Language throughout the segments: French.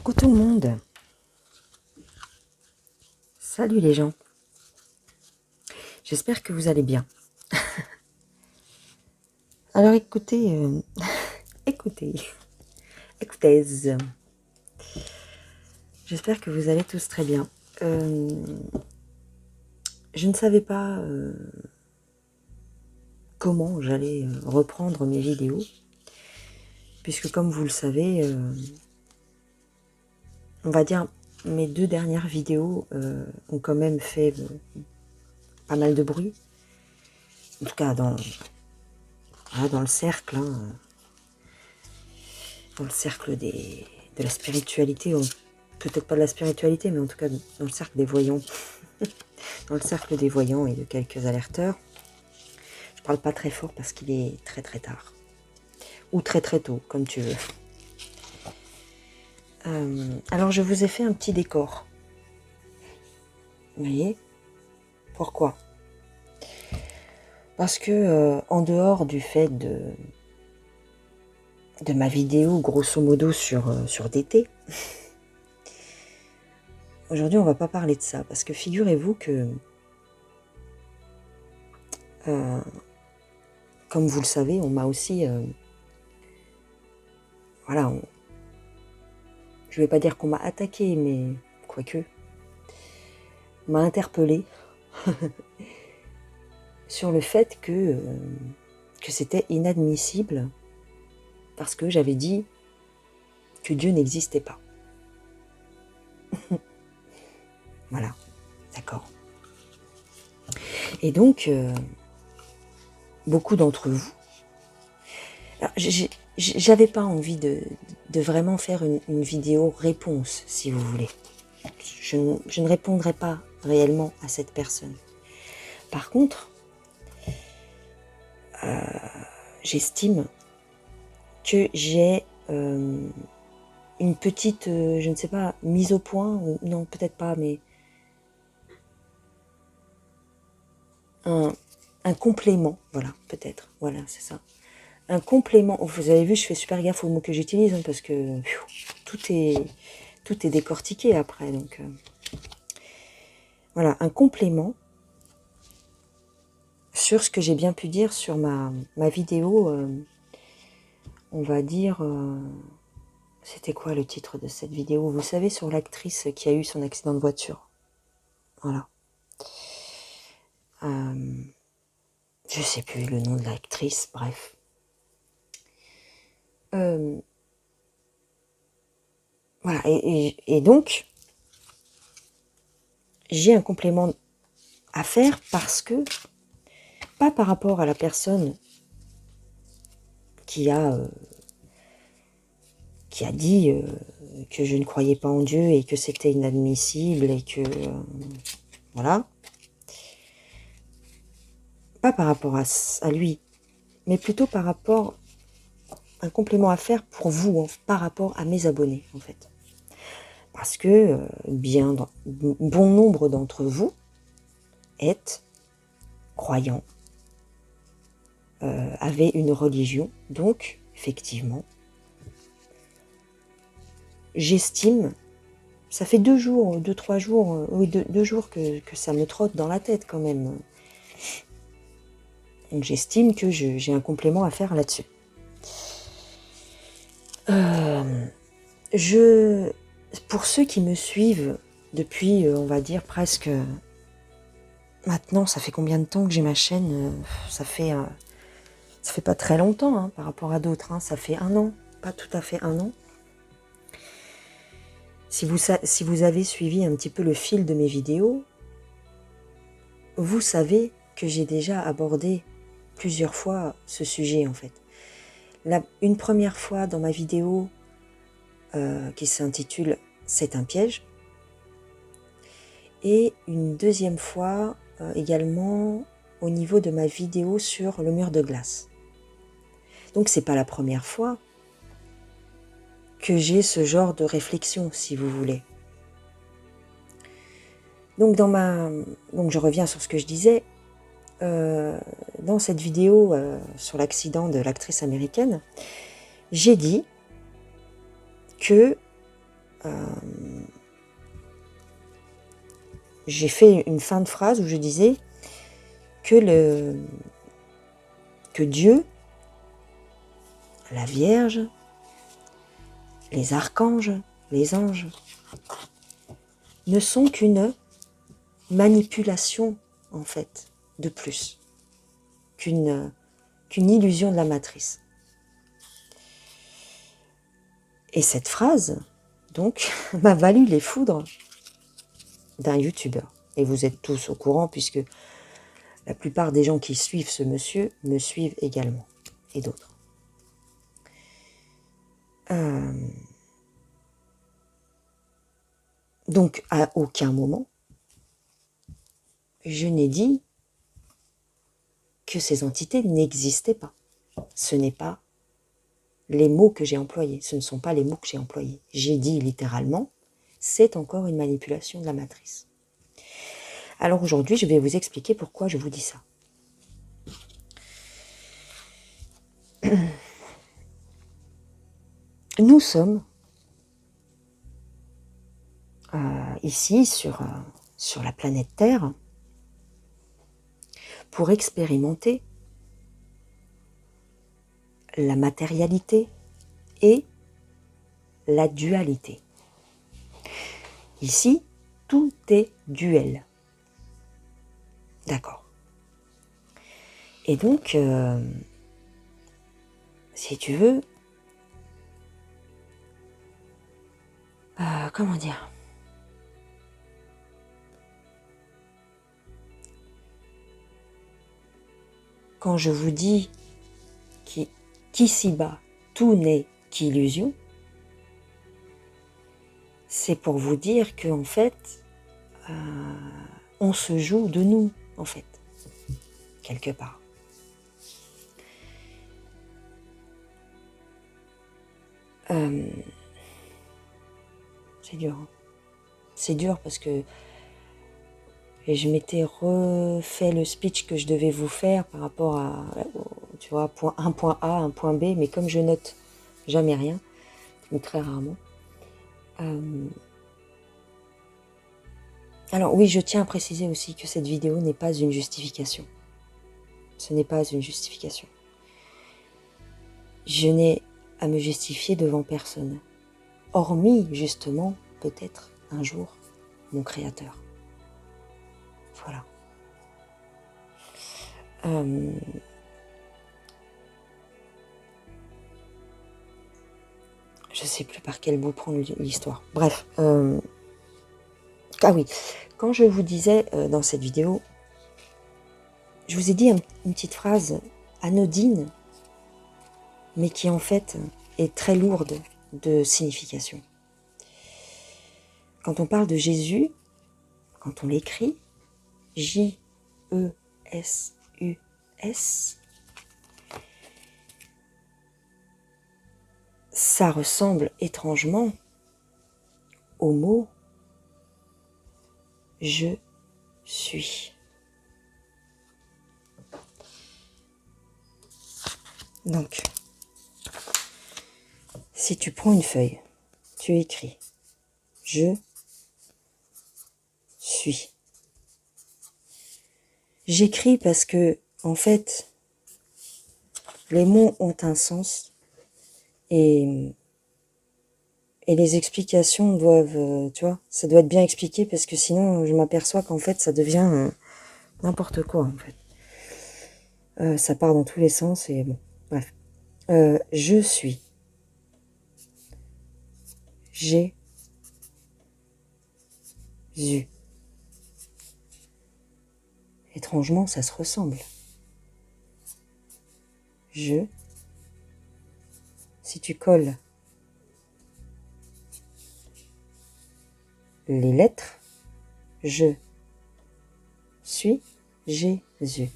Coucou tout le monde. Salut les gens. J'espère que vous allez bien. Alors écoutez, écoutez. J'espère que vous allez tous très bien. Je ne savais pas comment j'allais reprendre mes vidéos, puisque comme vous le savez, on va dire mes 2 dernières vidéos ont quand même fait pas mal de bruit. En tout cas dans le cercle, dans le cercle de la spiritualité, peut-être pas de la spiritualité, mais en tout cas dans le cercle des voyants, dans le cercle des voyants et de quelques alerteurs. Je parle pas très fort parce qu'il est très très tard, ou très très tôt, comme tu veux. Alors je vous ai fait un petit décor. Vous voyez? Pourquoi? Parce que en dehors du fait de ma vidéo grosso modo sur DT, aujourd'hui on va pas parler de ça, parce que figurez-vous que comme vous le savez, on m'a aussi voilà, je vais pas dire qu'on m'a attaqué, mais quoique, on m'a interpellé sur le fait que c'était inadmissible parce que j'avais dit que Dieu n'existait pas. Voilà, d'accord. Et donc, beaucoup d'entre vous... J'avais pas envie de vraiment faire une vidéo réponse, si vous voulez. Je ne répondrai pas réellement à cette personne. Par contre, j'estime que j'ai une petite, je ne sais pas, mise au point, ou non, peut-être pas, mais un complément, voilà, peut-être, voilà, c'est ça. Un complément, vous avez vu, je fais super gaffe aux mots que j'utilise, hein, parce que tout est décortiqué après, donc voilà, un complément sur ce que j'ai bien pu dire sur ma vidéo, on va dire, c'était quoi le titre de cette vidéo? Vous savez, sur l'actrice qui a eu son accident de voiture. Voilà. Je sais plus le nom de l'actrice, bref. Voilà, et donc, j'ai un complément à faire parce que, pas par rapport à la personne qui a dit que je ne croyais pas en Dieu et que c'était inadmissible et que, voilà. Pas par rapport à lui, mais plutôt par rapport, un complément à faire pour vous, hein, par rapport à mes abonnés, en fait. Parce que bon nombre d'entre vous êtes croyants, avez une religion, donc, effectivement, j'estime, ça fait 2 jours, 2-3 jours, oui, 2 jours que ça me trotte dans la tête quand même. Donc j'estime que j'ai un complément à faire là-dessus. Pour ceux qui me suivent depuis, on va dire presque, maintenant, ça fait combien de temps que j'ai ma chaîne? Ça fait pas très longtemps, hein, par rapport à d'autres, hein, ça fait 1 an, pas tout à fait 1 an. Si vous avez suivi un petit peu le fil de mes vidéos, vous savez que j'ai déjà abordé plusieurs fois ce sujet, en fait. Une première fois dans ma vidéo qui s'intitule « C'est un piège », et une deuxième fois également au niveau de ma vidéo sur le mur de glace. Donc c'est pas la première fois que j'ai ce genre de réflexion, si vous voulez. Donc donc je reviens sur ce que je disais. Dans cette vidéo sur l'accident de l'actrice américaine, j'ai dit que j'ai fait une fin de phrase où je disais que Dieu, la Vierge, les archanges, les anges, ne sont qu'une manipulation, en fait, de plus, qu'une illusion de la matrice. Et cette phrase, donc, m'a valu les foudres d'un youtubeur. Et vous êtes tous au courant, puisque la plupart des gens qui suivent ce monsieur me suivent également, et d'autres. Donc, à aucun moment, je n'ai dit que ces entités n'existaient pas. Ce n'est pas les mots que j'ai employés. Ce ne sont pas les mots que j'ai employés. J'ai dit littéralement, c'est encore une manipulation de la matrice. Alors aujourd'hui, je vais vous expliquer pourquoi je vous dis ça. Nous sommes ici sur la planète Terre pour expérimenter la matérialité et la dualité. Ici, tout est duel. D'accord. Et donc, si tu veux, comment dire ? Quand je vous dis qu'ici-bas, tout n'est qu'illusion, c'est pour vous dire qu'en fait, on se joue de nous, en fait, quelque part. C'est dur. Hein. C'est dur parce que je m'étais refait le speech que je devais vous faire par rapport à, tu vois, un point A, un point B, mais comme je note jamais rien, ou très rarement. Alors oui, je tiens à préciser aussi que cette vidéo n'est pas une justification. Ce n'est pas une justification. Je n'ai à me justifier devant personne, hormis justement, peut-être, un jour, mon Créateur. Voilà. Je ne sais plus par quel bout prendre l'histoire. Bref. Ah oui, quand je vous disais dans cette vidéo, je vous ai dit une petite phrase anodine, mais qui en fait est très lourde de signification. Quand on parle de Jésus, quand on l'écrit, J-E-S-U-S, ça ressemble étrangement au mot « je suis ». Donc, si tu prends une feuille, tu écris « je suis ». J'écris parce que, en fait, les mots ont un sens et les explications doivent, tu vois, ça doit être bien expliqué parce que sinon je m'aperçois qu'en fait ça devient n'importe quoi en fait. Ça part dans tous les sens et bon, bref. Je suis. J'ai. Zu. Étrangement, ça se ressemble. Je. Si tu colles les lettres, je suis Jésus.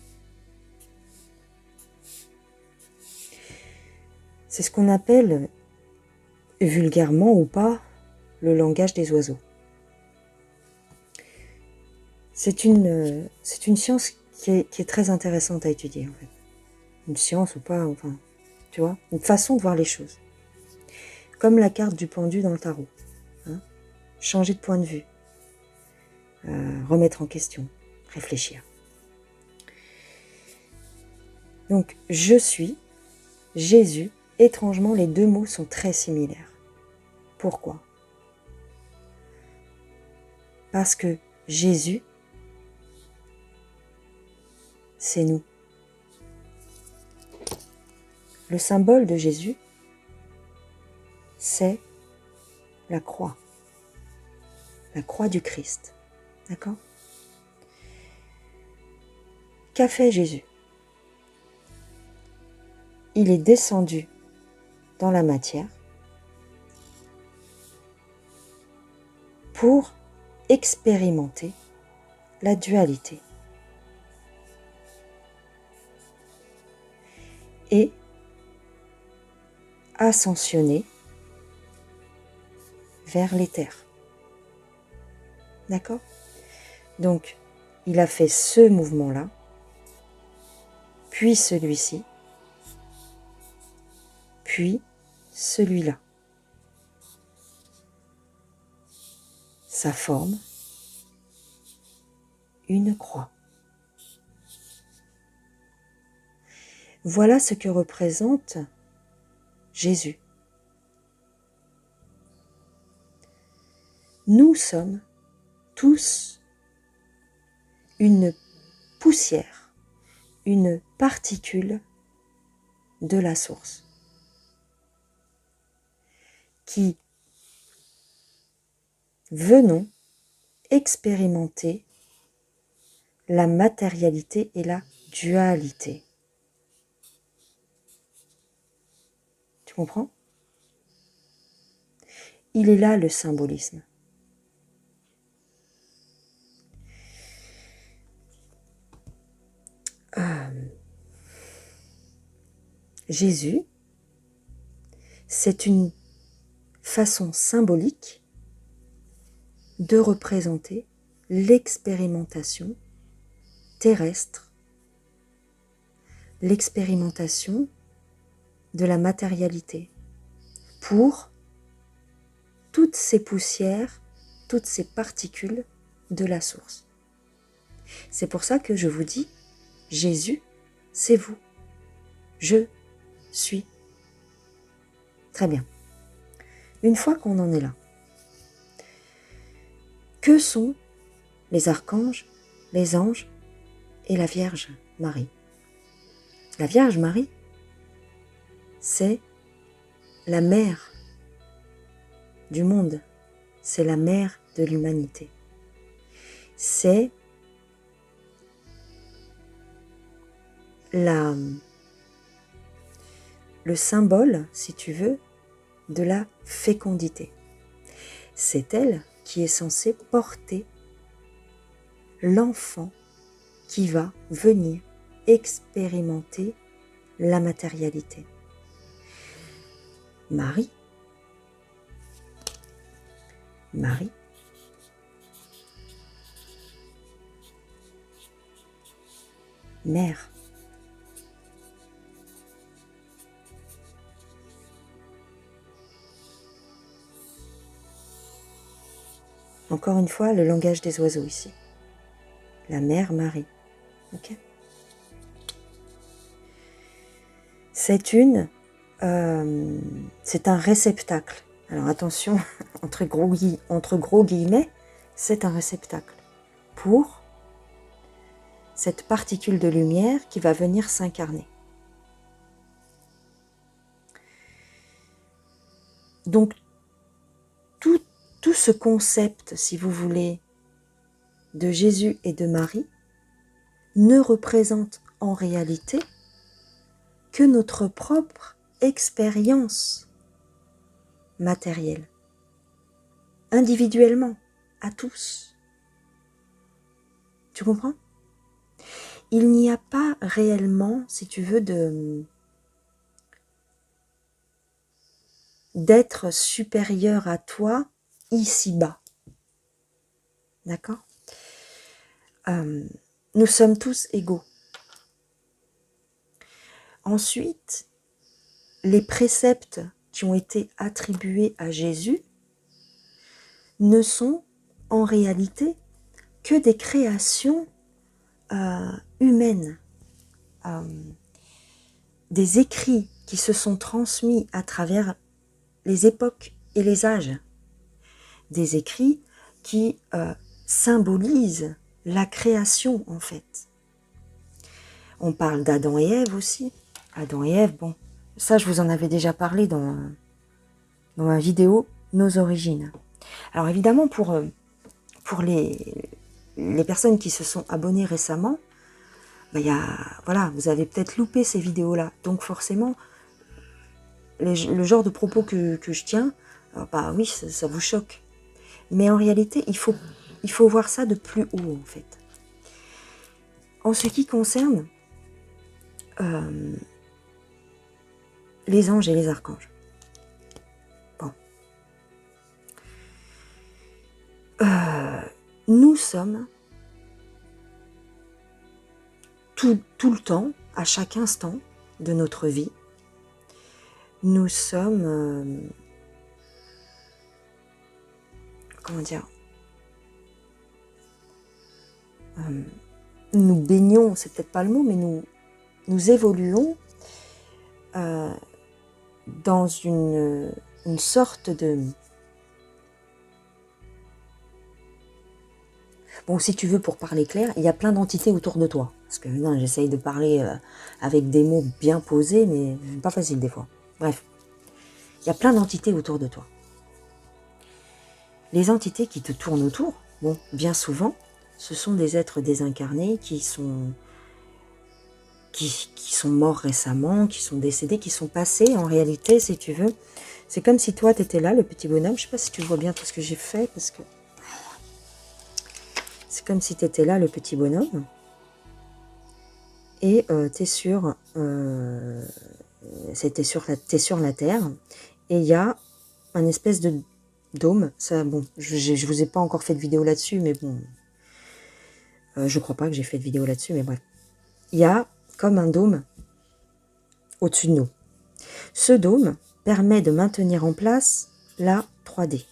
C'est ce qu'on appelle, vulgairement ou pas, le langage des oiseaux. C'est une science qui est très intéressante à étudier, en fait. Une science ou pas, enfin, tu vois, une façon de voir les choses. Comme la carte du pendu dans le tarot. Hein. changer de point de vue, remettre en question, réfléchir. Donc, je suis, Jésus, étrangement, les deux mots sont très similaires. Pourquoi? Parce que Jésus, c'est nous. Le symbole de Jésus, c'est la croix du Christ. D'accord? Qu'a fait Jésus? Il est descendu dans la matière pour expérimenter la dualité et ascensionner vers l'éther. D'accord? Donc, il a fait ce mouvement-là, puis celui-ci, puis celui-là. Ça forme une croix. Voilà ce que représente Jésus. Nous sommes tous une poussière, une particule de la source qui venons expérimenter la matérialité et la dualité. Tu comprends? Il est là le symbolisme. Jésus, c'est une façon symbolique de représenter l'expérimentation terrestre, l'expérimentation de la matérialité pour toutes ces poussières, toutes ces particules de la source. C'est pour ça que je vous dis, Jésus, c'est vous. Je suis. Très bien. Une fois qu'on en est là, que sont les archanges, les anges et la Vierge Marie? La Vierge Marie, c'est la mère du monde, c'est la mère de l'humanité. C'est le symbole, si tu veux, de la fécondité. C'est elle qui est censée porter l'enfant qui va venir expérimenter la matérialité. Marie, mère. Encore une fois, le langage des oiseaux ici. La mère Marie. Ok? C'est un réceptacle. Alors attention, entre gros guillemets, c'est un réceptacle pour cette particule de lumière qui va venir s'incarner. Donc, tout ce concept, si vous voulez, de Jésus et de Marie ne représente en réalité que notre propre expérience matérielle, individuellement, à tous. Tu comprends? Il n'y a pas réellement, si tu veux, d'être supérieur à toi ici-bas. D'accord? Nous sommes tous égaux. Ensuite, les préceptes qui ont été attribués à Jésus ne sont en réalité que des créations humaines, des écrits qui se sont transmis à travers les époques et les âges, des écrits qui symbolisent la création en fait. On parle d'Adam et Ève aussi. Adam et Ève, bon, ça je vous en avais déjà parlé dans ma vidéo « Nos origines ». Alors évidemment, pour les personnes qui se sont abonnées récemment, ben voilà, vous avez peut-être loupé ces vidéos-là. Donc forcément, le genre de propos que je tiens, bah oui, ça vous choque. Mais en réalité, il faut voir ça de plus haut, en fait. En ce qui concerne les anges et les archanges. Bon. Nous sommes tout le temps, à chaque instant de notre vie, nous sommes... comment dire, nous baignons, c'est peut-être pas le mot, mais nous évoluons dans une sorte de... Bon, si tu veux, pour parler clair, il y a plein d'entités autour de toi. Parce que j'essaye de parler avec des mots bien posés, mais pas facile des fois. Bref, il y a plein d'entités autour de toi. Les entités qui te tournent autour, bon, bien souvent, ce sont des êtres désincarnés qui sont morts récemment, qui sont décédés, qui sont passés. En réalité, si tu veux, c'est comme si toi, tu étais là, le petit bonhomme. Je ne sais pas si tu vois bien tout ce que j'ai fait, parce que c'est comme si tu étais là, le petit bonhomme. Et tu es sur la Terre. Et il y a un espèce de dôme. Ça, bon, je vous ai pas encore fait de vidéo là-dessus, mais bon, je crois pas que j'ai fait de vidéo là-dessus, mais bref. Il y a comme un dôme au-dessus de nous. Ce dôme permet de maintenir en place la 3D.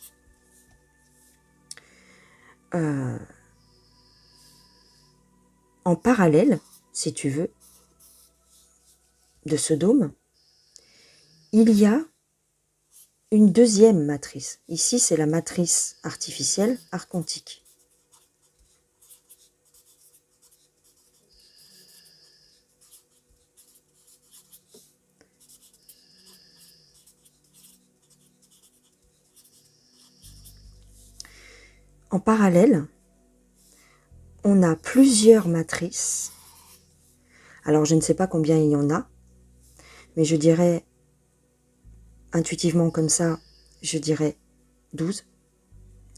En parallèle, si tu veux, de ce dôme, il y a une deuxième matrice. Ici, c'est la matrice artificielle archontique. En parallèle, on a plusieurs matrices. Alors, je ne sais pas combien il y en a, mais je dirais, intuitivement comme ça, je dirais 12.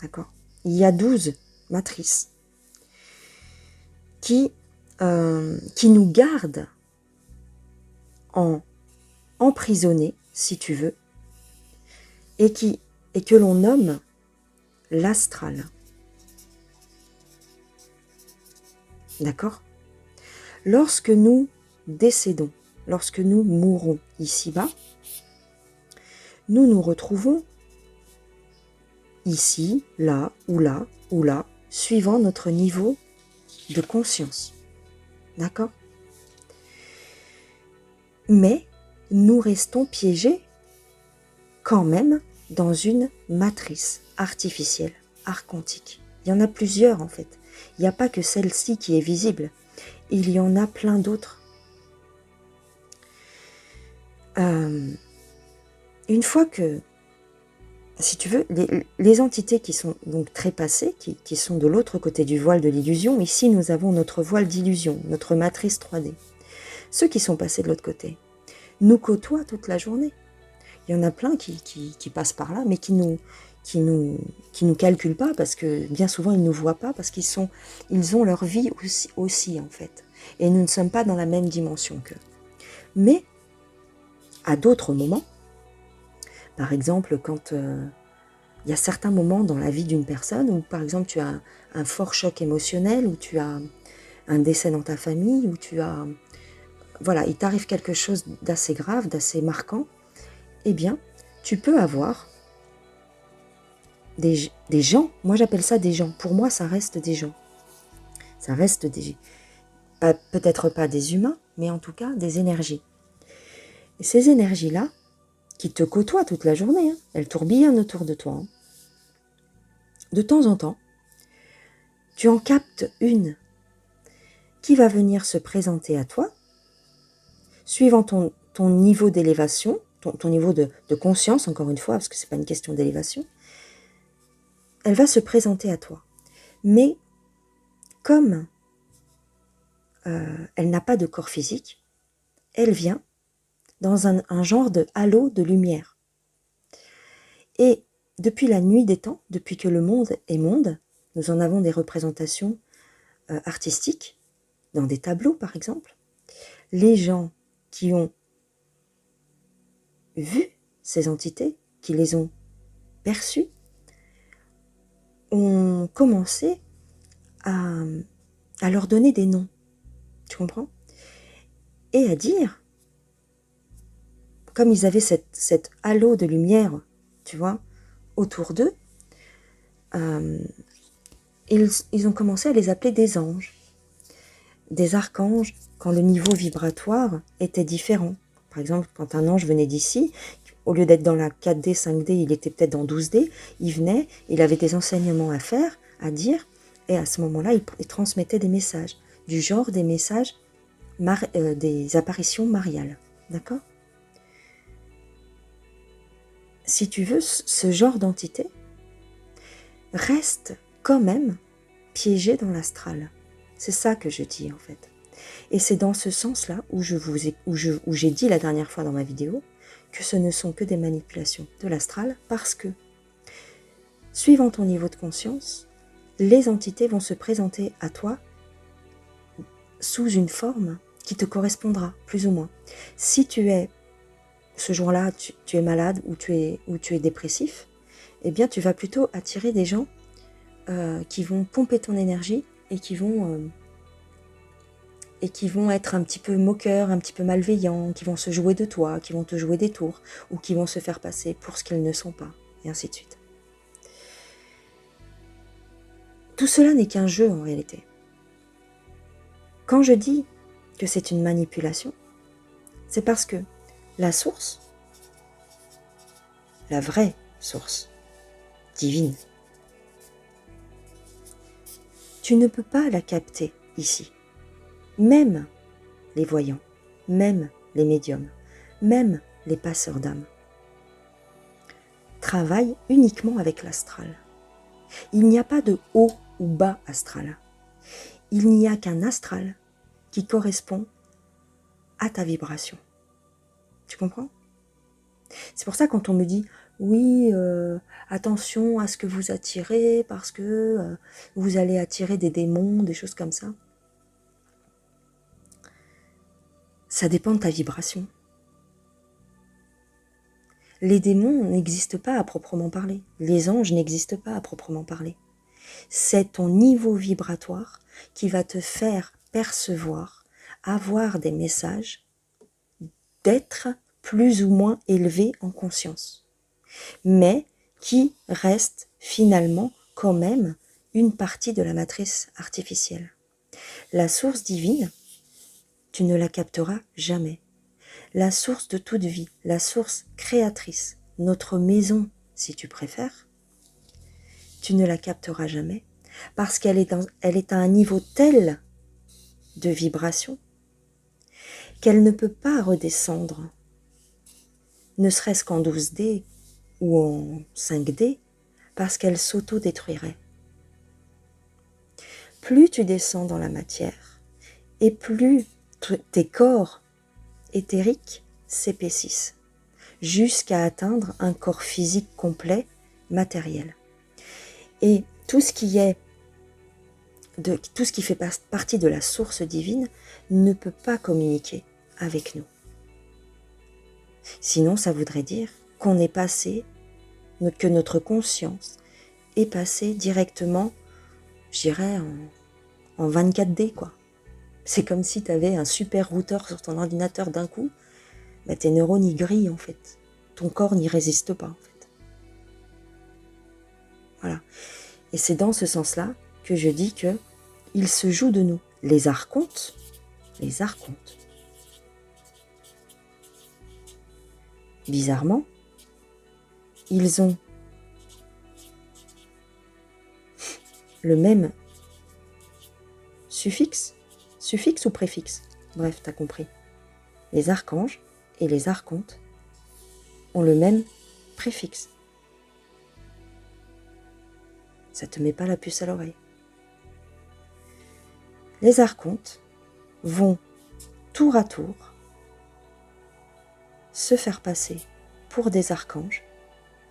D'accord ? Il y a 12 matrices qui nous gardent emprisonnés, si tu veux, et que l'on nomme l'astral. D'accord ? Lorsque nous décédons, lorsque nous mourons ici-bas, nous nous retrouvons ici, là, ou là, ou là, suivant notre niveau de conscience. D'accord ? Mais nous restons piégés quand même dans une matrice artificielle, archontique. Il y en a plusieurs en fait. Il n'y a pas que celle-ci qui est visible. Il y en a plein d'autres. Une fois que, si tu veux, les entités qui sont donc trépassées, qui sont de l'autre côté du voile de l'illusion, ici nous avons notre voile d'illusion, notre matrice 3D. Ceux qui sont passés de l'autre côté nous côtoient toute la journée. Il y en a plein qui passent par là, mais qui nous calculent pas, parce que bien souvent ils nous voient pas, parce ils ont leur vie aussi en fait. Et nous ne sommes pas dans la même dimension qu'eux. Mais à d'autres moments, par exemple quand il y a certains moments dans la vie d'une personne où par exemple tu as un fort choc émotionnel, où tu as un décès dans ta famille, où tu as... Voilà, il t'arrive quelque chose d'assez grave, d'assez marquant, eh bien, tu peux avoir des gens. Moi, j'appelle ça des gens. Pour moi, ça reste des gens. Ça reste peut-être pas des humains, mais en tout cas des énergies. Et ces énergies-là, qui te côtoient toute la journée, hein, elles tourbillonnent autour de toi. Hein. De temps en temps, tu en captes une qui va venir se présenter à toi, suivant ton niveau d'élévation, ton niveau de conscience, encore une fois, parce que ce n'est pas une question d'élévation, elle va se présenter à toi. Mais comme elle n'a pas de corps physique, elle vient dans un genre de halo de lumière. Et depuis la nuit des temps, depuis que le monde est monde, nous en avons des représentations artistiques, dans des tableaux par exemple. Les gens qui ont vu ces entités, qui les ont perçues, ont commencé à leur donner des noms. Tu comprends? Et à dire, comme ils avaient cette halo de lumière, tu vois, autour d'eux, ils ont commencé à les appeler des anges, des archanges, quand le niveau vibratoire était différent. Par exemple, quand un ange venait d'ici, au lieu d'être dans la 4D, 5D, il était peut-être dans 12D, il venait, il avait des enseignements à faire, à dire, et à ce moment-là, il transmettait des messages, du genre des messages, des apparitions mariales. D'accord? Si tu veux, ce genre d'entité reste quand même piégé dans l'astral. C'est ça que je dis en fait. Et c'est dans ce sens-là où j'ai dit la dernière fois dans ma vidéo que ce ne sont que des manipulations de l'astral parce que, suivant ton niveau de conscience, les entités vont se présenter à toi sous une forme qui te correspondra, plus ou moins. Si tu es, ce jour-là, tu es malade ou tu es dépressif, eh bien tu vas plutôt attirer des gens qui vont pomper ton énergie et qui vont être un petit peu moqueurs, un petit peu malveillants, qui vont se jouer de toi, qui vont te jouer des tours, ou qui vont se faire passer pour ce qu'ils ne sont pas, et ainsi de suite. Tout cela n'est qu'un jeu en réalité. Quand je dis que c'est une manipulation, c'est parce que la source, la vraie source divine, tu ne peux pas la capter ici. Même les voyants, même les médiums, même les passeurs d'âme travaillent uniquement avec l'astral. Il n'y a pas de haut ou bas astral. Il n'y a qu'un astral qui correspond à ta vibration. Tu comprends? C'est pour ça quand on me dit « Oui, attention à ce que vous attirez parce que vous allez attirer des démons, des choses comme ça. » Ça dépend de ta vibration. Les démons n'existent pas à proprement parler. Les anges n'existent pas à proprement parler. C'est ton niveau vibratoire qui va te faire percevoir, avoir des messages d'être plus ou moins élevé en conscience, mais qui reste finalement quand même une partie de la matrice artificielle. La source divine, tu ne la capteras jamais. La source de toute vie, la source créatrice, notre maison si tu préfères, tu ne la capteras jamais parce qu'elle est à un niveau tel de vibration qu'elle ne peut pas redescendre, ne serait-ce qu'en 12D ou en 5D, parce qu'elle s'auto-détruirait. Plus tu descends dans la matière, et plus tes corps éthériques s'épaississent, jusqu'à atteindre un corps physique complet, matériel. Et tout ce qui fait partie de la source divine ne peut pas communiquer avec nous. Sinon, ça voudrait dire qu'on est passé, que notre conscience est passée directement, je dirais, en 24D, quoi. C'est comme si tu avais un super routeur sur ton ordinateur d'un coup, bah, tes neurones y grillent en fait. Ton corps n'y résiste pas en fait. Voilà. Et c'est dans ce sens-là que je dis que il se joue de nous. Les archontes, bizarrement, ils ont le même suffixe ou préfixe. Bref, t'as compris. Les archanges et les archontes ont le même préfixe. Ça te met pas la puce à l'oreille. Les archontes vont tour à tour se faire passer pour des archanges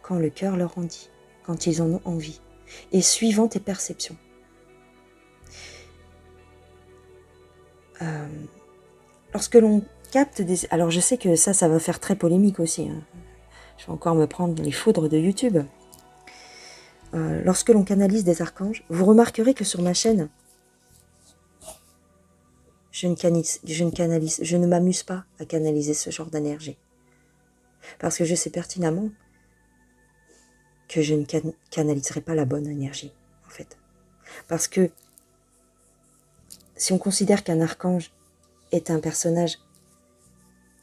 quand le cœur leur en dit, quand ils en ont envie, et suivant tes perceptions. Lorsque l'on capte des... Alors je sais que ça va faire très polémique aussi, hein. Je vais encore me prendre les foudres de YouTube. Lorsque l'on canalise des archanges, vous remarquerez que sur ma chaîne, je ne m'amuse pas à canaliser ce genre d'énergie. Parce que je sais pertinemment que je ne canaliserai pas la bonne énergie, en fait. Parce que si on considère qu'un archange est un personnage,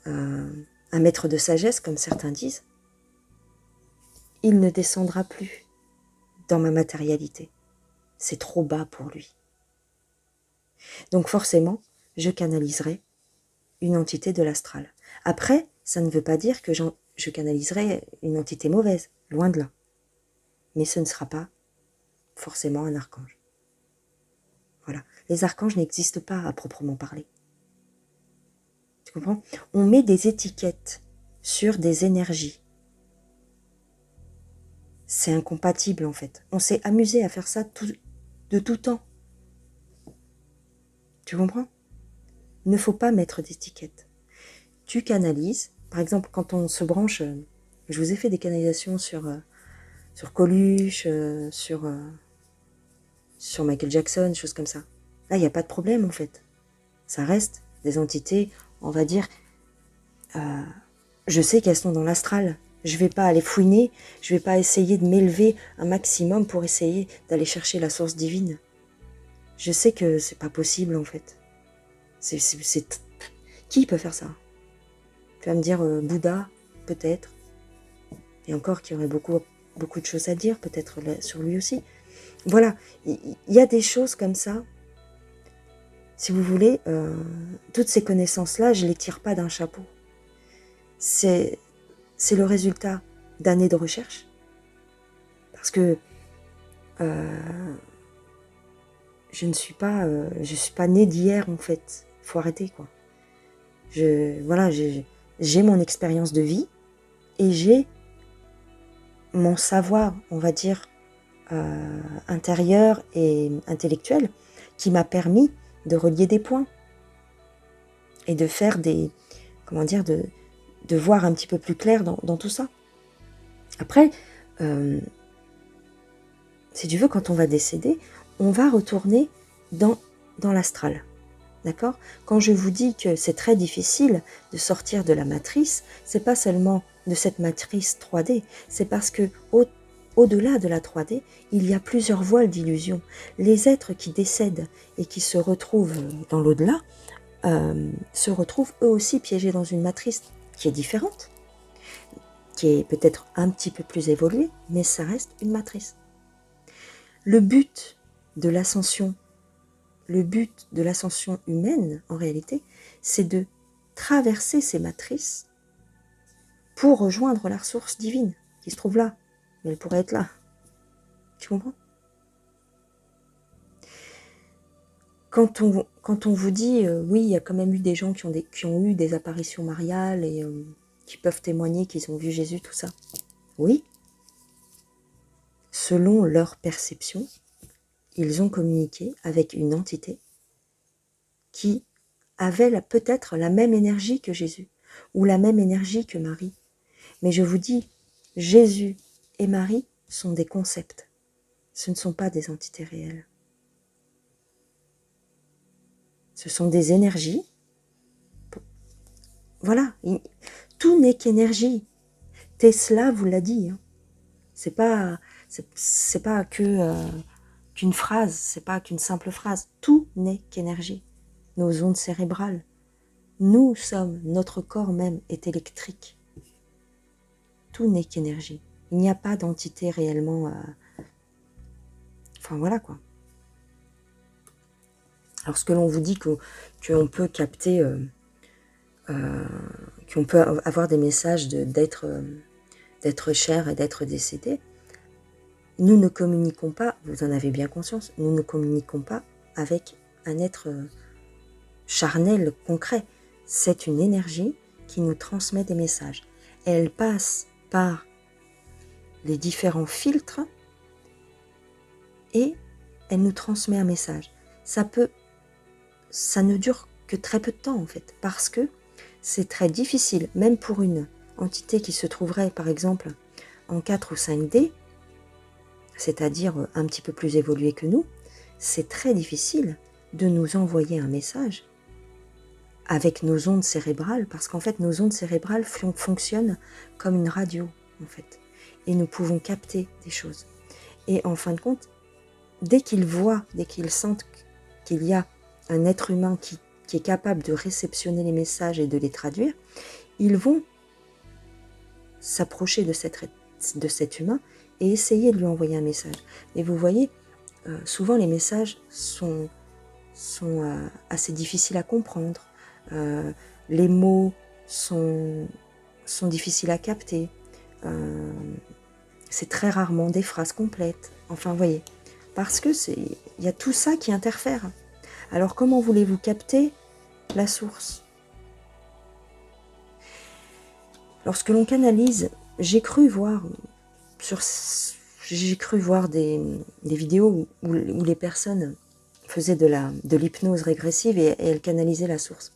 un maître de sagesse, comme certains disent, il ne descendra plus dans ma matérialité. C'est trop bas pour lui. Donc forcément, je canaliserai une entité de l'astral. Après, ça ne veut pas dire que je canaliserai une entité mauvaise, loin de là. Mais ce ne sera pas forcément un archange. Voilà. Les archanges n'existent pas à proprement parler. Tu comprends? On met des étiquettes sur des énergies. C'est incompatible en fait. On s'est amusé à faire ça de tout temps. Tu comprends? Il ne faut pas mettre d'étiquettes. Tu canalises. Par exemple, quand on se branche, je vous ai fait des canalisations sur Coluche, sur Michael Jackson, choses comme ça. Là, il n'y a pas de problème en fait. Ça reste des entités, on va dire, je sais qu'elles sont dans l'astral. Je ne vais pas aller fouiner, je ne vais pas essayer de m'élever un maximum pour essayer d'aller chercher la source divine. Je sais que c'est pas possible en fait. Qui peut faire ça? Tu vas me dire Bouddha, peut-être. Et encore qu'il y aurait beaucoup de choses à dire, peut-être sur lui aussi. Voilà, il y a des choses comme ça. Si vous voulez, toutes ces connaissances-là, je ne les tire pas d'un chapeau. C'est le résultat d'années de recherche. Parce que je ne suis pas, née d'hier en fait. Il faut arrêter quoi. Voilà, j'ai mon expérience de vie et j'ai mon savoir, on va dire, intérieur et intellectuel qui m'a permis de relier des points et de faire des, comment dire, de voir un petit peu plus clair dans tout ça. Après, si tu veux, quand on va décéder, on va retourner dans l'astral. D'accord? Quand je vous dis que c'est très difficile de sortir de la matrice, c'est pas seulement de cette matrice 3D, c'est parce que au-delà de la 3D, il y a plusieurs voiles d'illusion. Les êtres qui décèdent et qui se retrouvent dans l'au-delà se retrouvent eux aussi piégés dans une matrice qui est différente, qui est peut-être un petit peu plus évoluée, mais ça reste une matrice. Le but de l'ascension humaine, en réalité, c'est de traverser ces matrices pour rejoindre la ressource divine qui se trouve là. Mais elle pourrait être là. Tu comprends? Quand on vous dit, oui, il y a quand même eu des gens qui ont eu des apparitions mariales et qui peuvent témoigner qu'ils ont vu Jésus, tout ça. Oui. Selon leur perception, ils ont communiqué avec une entité qui avait peut-être la même énergie que Jésus, ou la même énergie que Marie. Mais je vous dis, Jésus et Marie sont des concepts. Ce ne sont pas des entités réelles. Ce sont des énergies. Voilà, tout n'est qu'énergie. Tesla vous l'a dit. Hein. C'est pas C'est pas qu'une phrase, c'est pas qu'une simple phrase. Tout n'est qu'énergie. Nos ondes cérébrales. Nous sommes, notre corps même est électrique. Tout n'est qu'énergie. Il n'y a pas d'entité réellement... Enfin voilà quoi. Alors ce que l'on vous dit qu'on peut capter, qu'on peut avoir des messages d'être cher et d'être décédé, nous ne communiquons pas, vous en avez bien conscience, nous ne communiquons pas avec un être charnel, concret. C'est une énergie qui nous transmet des messages. Elle passe par les différents filtres et elle nous transmet un message. Ça ne dure que très peu de temps en fait, parce que c'est très difficile, même pour une entité qui se trouverait par exemple en 4 ou 5D, c'est-à-dire un petit peu plus évoluée que nous, c'est très difficile de nous envoyer un message avec nos ondes cérébrales, parce qu'en fait nos ondes cérébrales fonctionnent comme une radio en fait, et nous pouvons capter des choses. Et en fin de compte, dès qu'ils voient, dès qu'ils sentent qu'il y a un être humain qui est capable de réceptionner les messages et de les traduire, ils vont s'approcher de cet humain et essayer de lui envoyer un message. Et vous voyez, souvent les messages sont assez difficiles à comprendre. Les mots sont difficiles à capter. C'est très rarement des phrases complètes. Enfin, vous voyez, parce que il y a tout ça qui interfère. Alors, comment voulez-vous capter la source? Lorsque l'on canalise, j'ai cru voir des vidéos où les personnes faisaient de l'hypnose régressive et elles canalisaient la source.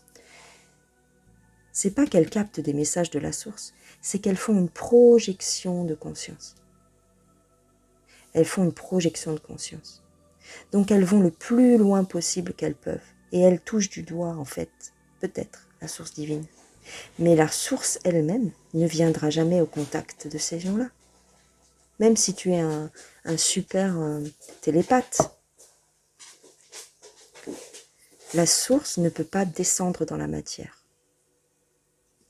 C'est pas qu'elles captent des messages de la source, c'est qu'elles font une projection de conscience. Elles font une projection de conscience. Donc elles vont le plus loin possible qu'elles peuvent. Et elles touchent du doigt, en fait, peut-être, la source divine. Mais la source elle-même ne viendra jamais au contact de ces gens-là. Même si tu es un super télépathe, la source ne peut pas descendre dans la matière.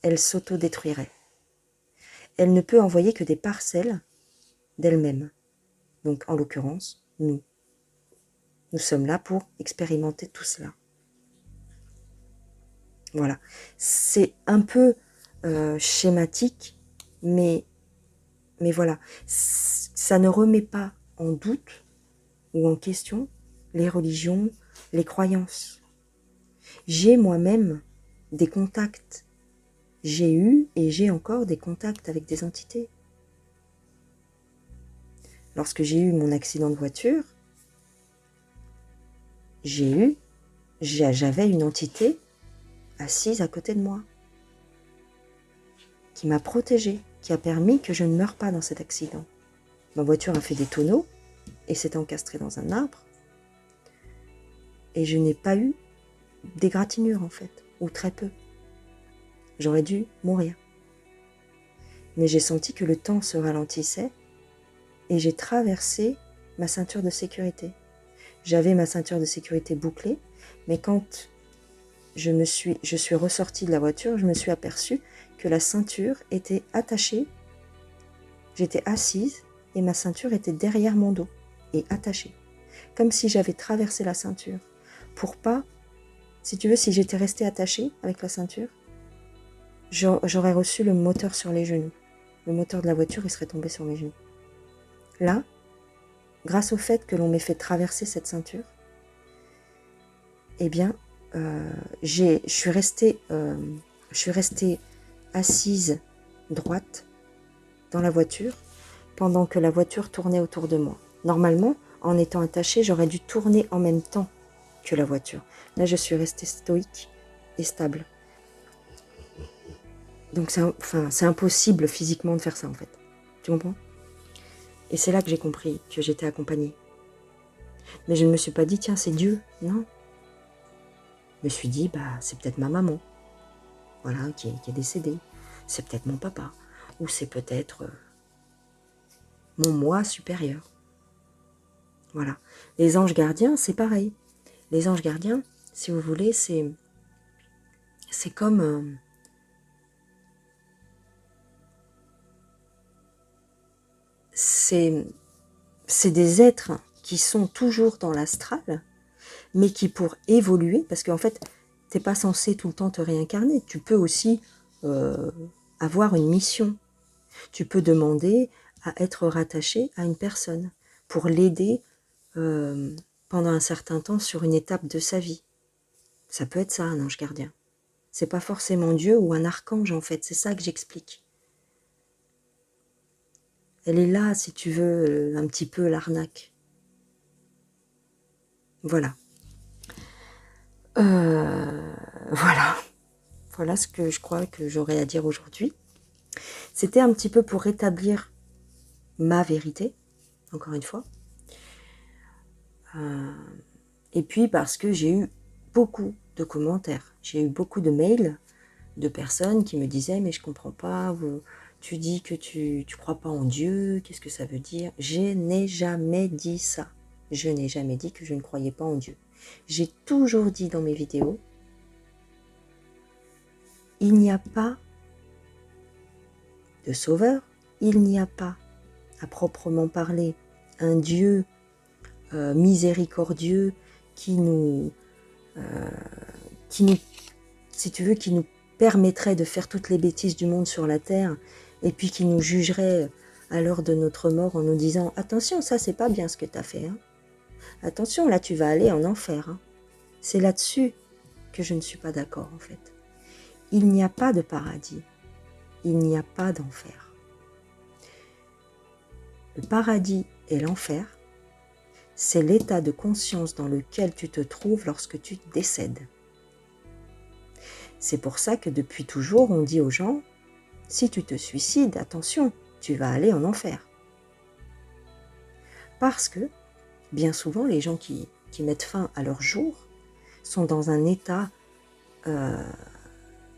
Elle s'autodétruirait. Elle ne peut envoyer que des parcelles d'elle-même. Donc, en l'occurrence, nous. Nous sommes là pour expérimenter tout cela. Voilà. C'est un peu schématique, mais voilà. Ça ne remet pas en doute ou en question les religions, les croyances. J'ai moi-même des contacts. J'ai eu et j'ai encore des contacts avec des entités. Lorsque j'ai eu mon accident de voiture, j'avais une entité assise à côté de moi, qui m'a protégée, qui a permis que je ne meure pas dans cet accident. Ma voiture a fait des tonneaux et s'est encastrée dans un arbre. Et je n'ai pas eu d'égratignure en fait, ou très peu. J'aurais dû mourir. Mais j'ai senti que le temps se ralentissait et j'ai traversé ma ceinture de sécurité. J'avais ma ceinture de sécurité bouclée, mais quand je suis ressortie de la voiture, je me suis aperçue que la ceinture était attachée. J'étais assise et ma ceinture était derrière mon dos et attachée. Comme si j'avais traversé la ceinture. Pour pas, si tu veux, si j'étais restée attachée avec la ceinture, j'aurais reçu le moteur sur les genoux. Le moteur de la voiture, il serait tombé sur mes genoux. Là, grâce au fait que l'on m'ait fait traverser cette ceinture, eh bien, je suis restée assise droite dans la voiture pendant que la voiture tournait autour de moi. Normalement, en étant attachée, j'aurais dû tourner en même temps que la voiture. Là, je suis restée stoïque et stable. Donc, c'est impossible physiquement de faire ça, en fait. Tu comprends? Et c'est là que j'ai compris que j'étais accompagnée. Mais je ne me suis pas dit, tiens, c'est Dieu. Non. Je me suis dit, c'est peut-être ma maman, voilà, qui est décédée. C'est peut-être mon papa. Ou c'est peut-être mon moi supérieur. Voilà. Les anges gardiens, c'est pareil. Les anges gardiens, si vous voulez, c'est comme... c'est des êtres qui sont toujours dans l'astral, mais qui pour évoluer, parce qu'en fait, tu n'es pas censé tout le temps te réincarner, tu peux aussi avoir une mission. Tu peux demander à être rattaché à une personne pour l'aider pendant un certain temps sur une étape de sa vie. Ça peut être ça, un ange gardien. C'est pas forcément Dieu ou un archange, en fait, c'est ça que j'explique. Elle est là, si tu veux, un petit peu l'arnaque. Voilà. Voilà. Voilà ce que je crois que j'aurais à dire aujourd'hui. C'était un petit peu pour rétablir ma vérité, encore une fois. Et puis parce que j'ai eu beaucoup de commentaires. J'ai eu beaucoup de mails de personnes qui me disaient « Mais je comprends pas, tu dis que tu crois pas en Dieu, qu'est-ce que ça veut dire ?» Je n'ai jamais dit ça. Je n'ai jamais dit que je ne croyais pas en Dieu. J'ai toujours dit dans mes vidéos, il n'y a pas de sauveur, il n'y a pas, à proprement parler, un Dieu miséricordieux qui nous, si tu veux, qui nous permettrait de faire toutes les bêtises du monde sur la terre, et puis qui nous jugerait à l'heure de notre mort en nous disant « Attention, ça c'est pas bien ce que tu as fait. Hein. Attention, là tu vas aller en enfer. Hein. » C'est là-dessus que je ne suis pas d'accord en fait. Il n'y a pas de paradis, il n'y a pas d'enfer. Le paradis et l'enfer, c'est l'état de conscience dans lequel tu te trouves lorsque tu décèdes. C'est pour ça que depuis toujours, on dit aux gens, si tu te suicides, attention, tu vas aller en enfer. Parce que, bien souvent, les gens qui mettent fin à leur jour sont dans un état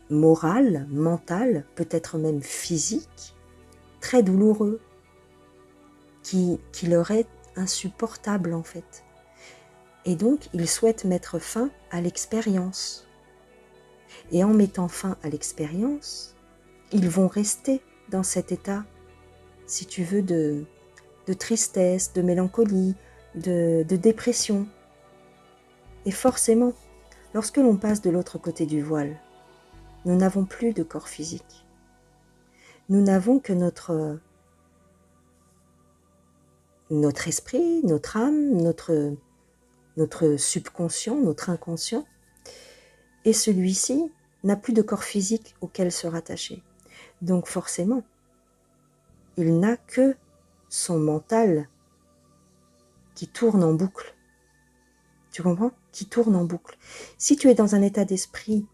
moral, mental, peut-être même physique, très douloureux, qui leur est insupportable en fait. Et donc, ils souhaitent mettre fin à l'expérience. Et en mettant fin à l'expérience, ils vont rester dans cet état, si tu veux, de tristesse, de mélancolie, de dépression. Et forcément, lorsque l'on passe de l'autre côté du voile, nous n'avons plus de corps physique. Nous n'avons que notre esprit, notre âme, notre subconscient, notre inconscient. Et celui-ci n'a plus de corps physique auquel se rattacher. Donc forcément, il n'a que son mental qui tourne en boucle. Tu comprends? Qui tourne en boucle. Si tu es dans un état d'esprit,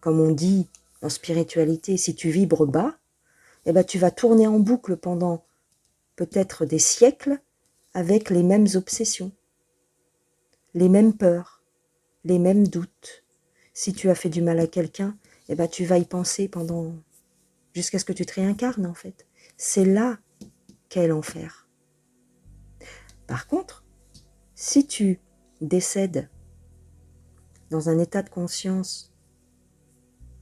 comme on dit en spiritualité, si tu vibres bas, eh ben, tu vas tourner en boucle pendant peut-être des siècles avec les mêmes obsessions, les mêmes peurs, les mêmes doutes. Si tu as fait du mal à quelqu'un, eh ben, tu vas y penser jusqu'à ce que tu te réincarnes en fait. C'est là qu'est l'enfer. Par contre, si tu décèdes dans un état de conscience,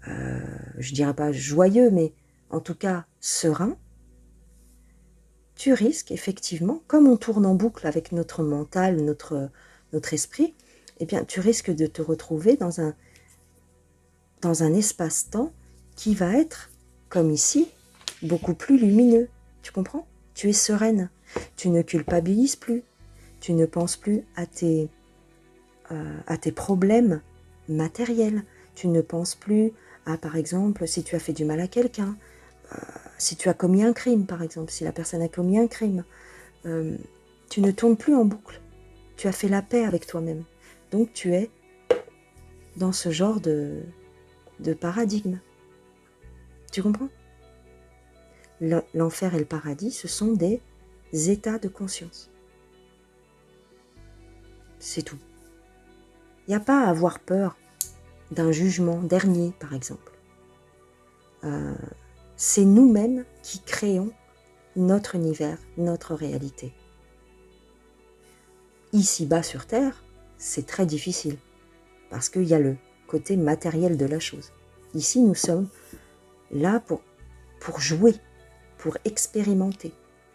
je dirais pas joyeux, mais en tout cas serein, tu risques effectivement, comme on tourne en boucle avec notre mental, notre esprit, eh bien tu risques de te retrouver dans un espace-temps qui va être, comme ici, beaucoup plus lumineux. Tu comprends? Tu es sereine, tu ne culpabilises plus, tu ne penses plus à tes problèmes matériels, tu ne penses plus à, par exemple, si tu as fait du mal à quelqu'un, si tu as commis un crime, par exemple, si la personne a commis un crime, tu ne tournes plus en boucle, tu as fait la paix avec toi-même. Donc tu es dans ce genre de paradigme. Tu comprends? L'enfer et le paradis, ce sont des états de conscience. C'est tout. Il n'y a pas à avoir peur d'un jugement dernier, par exemple. c'est nous-mêmes qui créons notre univers, notre réalité. Ici-bas sur Terre, c'est très difficile, parce qu'il y a le côté matériel de la chose. Ici, nous sommes là pour jouer, pour expérimenter,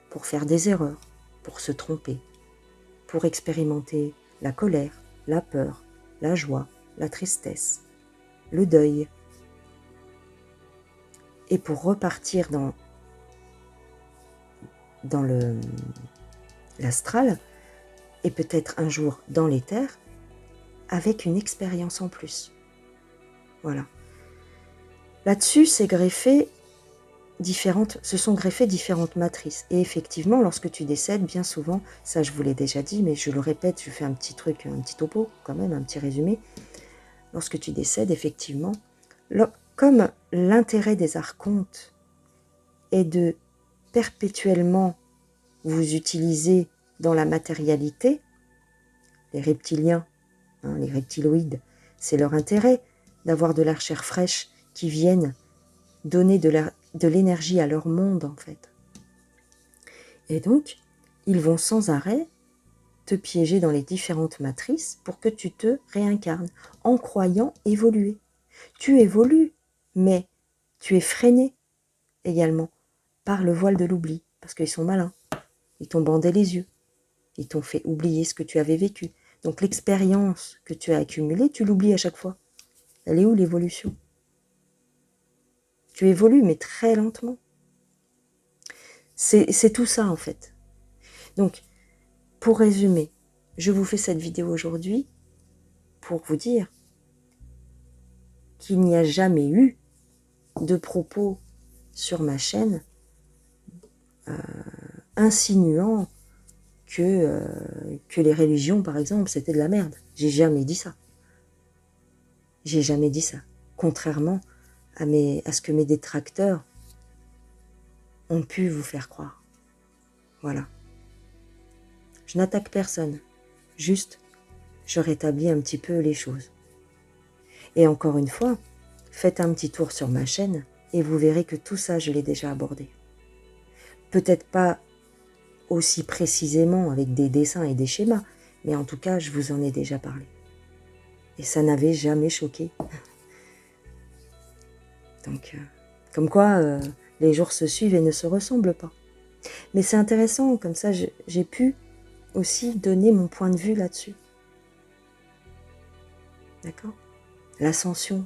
pour faire des erreurs, pour se tromper, pour expérimenter la colère, la peur, la joie, la tristesse, le deuil, et pour repartir dans l'astral, et peut-être un jour dans l'éther, avec une expérience en plus. Voilà. Là-dessus, se sont greffées différentes matrices. Et effectivement, lorsque tu décèdes, bien souvent, ça je vous l'ai déjà dit, mais je le répète, je fais un petit truc, un petit topo, quand même, un petit résumé. Lorsque tu décèdes, effectivement, comme l'intérêt des archontes est de perpétuellement vous utiliser dans la matérialité, les reptiliens, les reptiloïdes, c'est leur intérêt d'avoir de la chair fraîche qui vienne donner de l'énergie à leur monde, en fait. Et donc, ils vont sans arrêt te piéger dans les différentes matrices pour que tu te réincarnes, en croyant évoluer. Tu évolues, mais tu es freiné également par le voile de l'oubli, parce qu'ils sont malins. Ils t'ont bandé les yeux. Ils t'ont fait oublier ce que tu avais vécu. Donc l'expérience que tu as accumulée, tu l'oublies à chaque fois. Elle est où l'évolution? Tu évolues, mais très lentement. C'est tout ça, en fait. Donc, pour résumer, je vous fais cette vidéo aujourd'hui pour vous dire qu'il n'y a jamais eu de propos sur ma chaîne insinuant que les religions, par exemple, c'était de la merde. J'ai jamais dit ça. J'ai jamais dit ça. Contrairement à ce que mes détracteurs ont pu vous faire croire. Voilà. Je n'attaque personne. Juste, je rétablis un petit peu les choses. Et encore une fois, faites un petit tour sur ma chaîne et vous verrez que tout ça, je l'ai déjà abordé. Peut-être pas aussi précisément avec des dessins et des schémas, mais en tout cas, je vous en ai déjà parlé. Et ça n'avait jamais choqué. Donc, comme quoi, les jours se suivent et ne se ressemblent pas. Mais c'est intéressant, comme ça, j'ai pu aussi donner mon point de vue là-dessus. D'accord? L'ascension,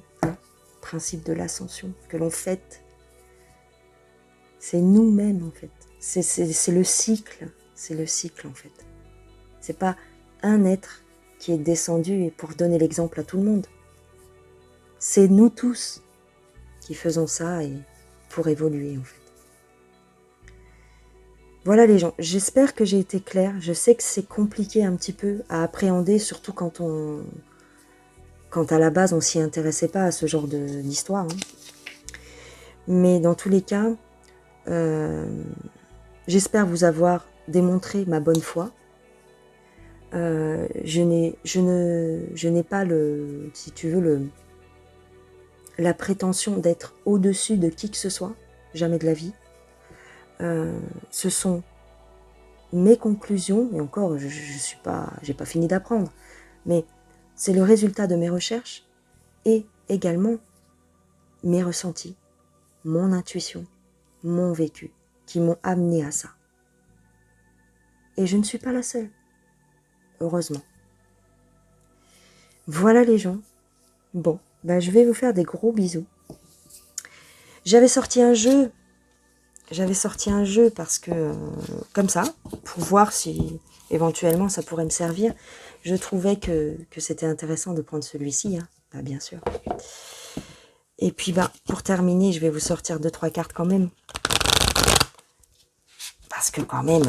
principe de l'ascension que l'on fête, c'est nous-mêmes en fait. C'est le cycle, en fait. C'est pas un être qui est descendu et pour donner l'exemple à tout le monde. C'est nous tous qui faisons ça et pour évoluer en fait. Voilà les gens, j'espère que j'ai été claire. Je sais que c'est compliqué un petit peu à appréhender, surtout quand à la base on s'y intéressait pas à ce genre d'histoire. Mais dans tous les cas, j'espère vous avoir démontré ma bonne foi. Je n'ai pas si tu veux, la prétention d'être au-dessus de qui que ce soit, jamais de la vie. Ce sont mes conclusions, et encore, j'ai pas fini d'apprendre, mais c'est le résultat de mes recherches et également mes ressentis, mon intuition, mon vécu, qui m'ont amené à ça. Et je ne suis pas la seule, heureusement. Voilà les gens. Bon, je vais vous faire des gros bisous. J'avais sorti un jeu parce que, comme ça, pour voir si éventuellement ça pourrait me servir. Je trouvais que c'était intéressant de prendre celui-ci, bien sûr. Et puis pour terminer, je vais vous sortir 2-3 cartes quand même. Parce que quand même,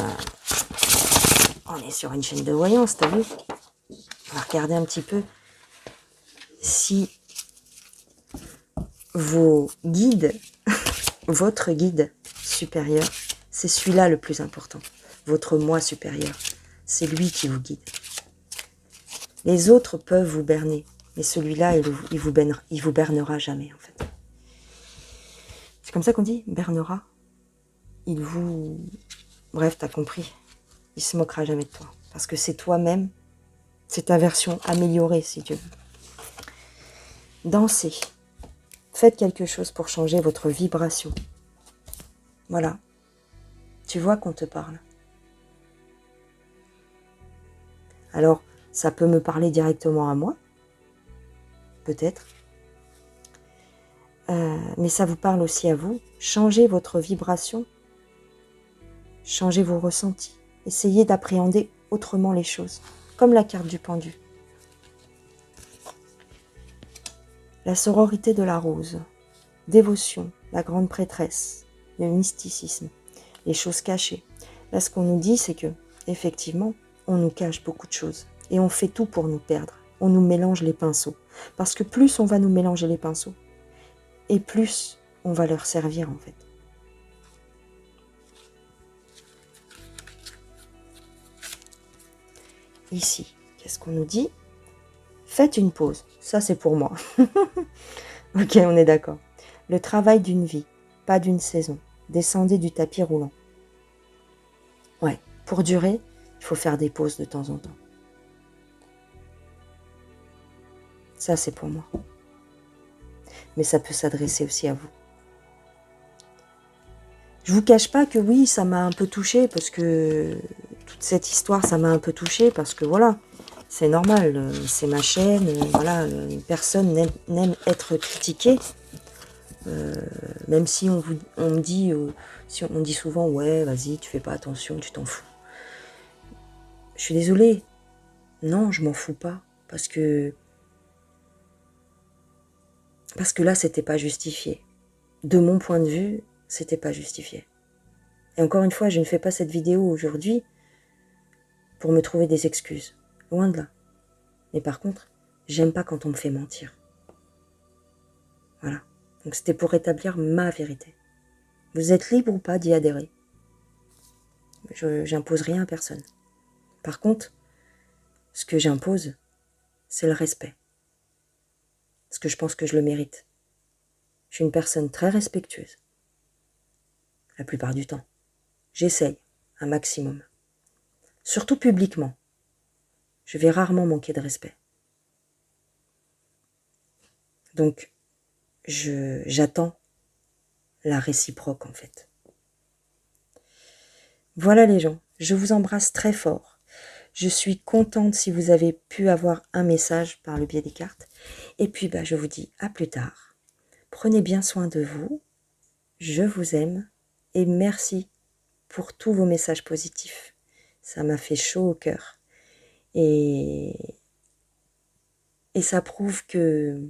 on est sur une chaîne de voyance, t'as vu? On va regarder un petit peu si vos guides, votre guide supérieur, c'est celui-là le plus important. Votre moi supérieur, c'est lui qui vous guide. Les autres peuvent vous berner, mais celui-là, il vous bernera jamais, en fait. comme ça qu'on dit, Bernera, il vous... Bref, t'as compris. Il se moquera jamais de toi. Parce que c'est toi-même, c'est ta version améliorée, si tu veux. Dansez. Faites quelque chose pour changer votre vibration. Voilà. Tu vois qu'on te parle. Alors, ça peut me parler directement à moi. Peut-être. Mais ça vous parle aussi à vous. Changez votre vibration. Changez vos ressentis. Essayez d'appréhender autrement les choses. Comme la carte du pendu. La sororité de la rose. Dévotion. La grande prêtresse. Le mysticisme. Les choses cachées. Là, ce qu'on nous dit, c'est que, effectivement, on nous cache beaucoup de choses. Et on fait tout pour nous perdre. On nous mélange les pinceaux. Parce que plus on va nous mélanger les pinceaux, et plus on va leur servir, en fait. Ici, qu'est-ce qu'on nous dit? Faites une pause. Ça, c'est pour moi. Ok, on est d'accord. Le travail d'une vie, pas d'une saison. Descendez du tapis roulant. Ouais, pour durer, il faut faire des pauses de temps en temps. Ça, c'est pour moi. Mais ça peut s'adresser aussi à vous. Je vous cache pas que oui, ça m'a un peu touchée, parce que toute cette histoire, ça m'a un peu touchée, parce que voilà, c'est normal, c'est ma chaîne, voilà, personne n'aime être critiqué, même si on me dit, si on dit souvent, ouais, vas-y, tu fais pas attention, tu t'en fous. Je suis désolée, non, je m'en fous pas, parce que là, c'était pas justifié. De mon point de vue, c'était pas justifié. Et encore une fois, je ne fais pas cette vidéo aujourd'hui pour me trouver des excuses. Loin de là. Mais par contre, j'aime pas quand on me fait mentir. Voilà. Donc c'était pour rétablir ma vérité. Vous êtes libre ou pas d'y adhérer. J'impose rien à personne. Par contre, ce que j'impose, c'est le respect. Parce que je pense que je le mérite. Je suis une personne très respectueuse. La plupart du temps. J'essaye un maximum. Surtout publiquement. Je vais rarement manquer de respect. Donc, j'attends la réciproque, en fait. Voilà les gens, je vous embrasse très fort. Je suis contente si vous avez pu avoir un message par le biais des cartes. Et puis, je vous dis à plus tard. Prenez bien soin de vous. Je vous aime. Et merci pour tous vos messages positifs. Ça m'a fait chaud au cœur. Et ça prouve que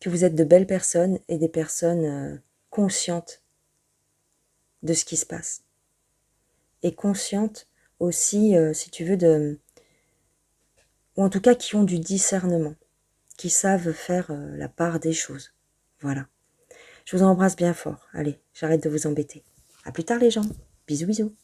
vous êtes de belles personnes et des personnes conscientes de ce qui se passe. Et conscientes aussi, si tu veux, ou en tout cas qui ont du discernement, qui savent faire la part des choses. Voilà. Je vous embrasse bien fort. Allez, j'arrête de vous embêter. À plus tard les gens. Bisous, bisous.